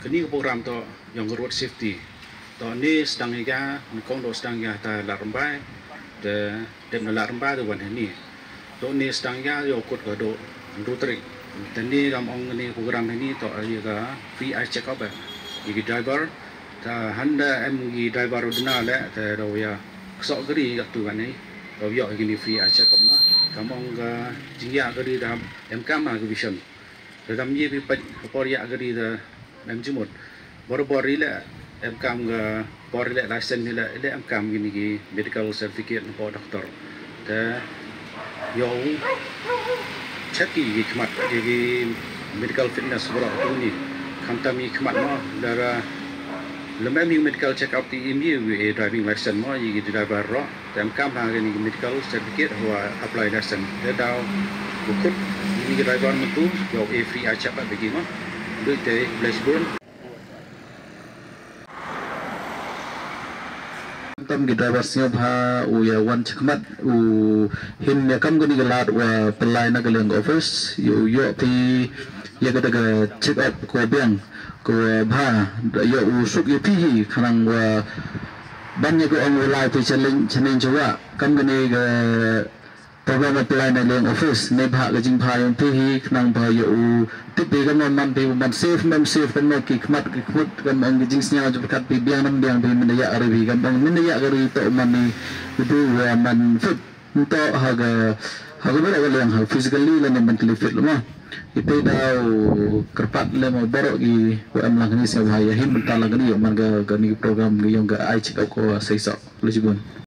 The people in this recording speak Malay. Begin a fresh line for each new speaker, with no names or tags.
kini program to yang road safety to ni sedang ya kong do sedang ya ta larmbai de dem larmbai de wan ni to ni sedang ya yo kut ga do rutri dan ni kam ong ni program ini to ya ga free eye check up ya driver ta handa em gi driver udna le ta do ya sok gri ga tu kan ni do yo gini free eye check up ma kam ong ga jingya gri dam em kam ma vision dalam ye bi por ya gri da em jumut bor ile em kam ga por ile license ile em kam gini gi medical certificate po doktor ta yo cheki gi khmat gi medical fitness bro tu ni khanta mi khmat mo dara lemem medical check up ti imi driving license mo gi driver ro em kam ha gini medical certificate wa apply license da daw bukut ini driver mentu yo free aja pak bagi mo duit dari Blackburn tâm kita basnya bha uya wan chakmat u him ya kam gani galat wa pelai na galeng office yo ti ya ga check up ko beng ko bha yo u suk yo pi khanang wa banyak ko ang lai tu challenge jawa kam gani ga program apply na galeng office ne bha ga jing bha yung pi khanang bha yo tip bi kan man bi man safe kan no ki khmat kan ang jing snya ju kat bi biang nam biang bi min ya ari kan bang min ya ari to man ni du man fit to ha ga ba ga leng ha physically la mentally fit lo ipe daw kerpat le mo baro gi wa am lang ni sa ya him ta lang ni man ga ni program gi yung ga ai check ko sai so lo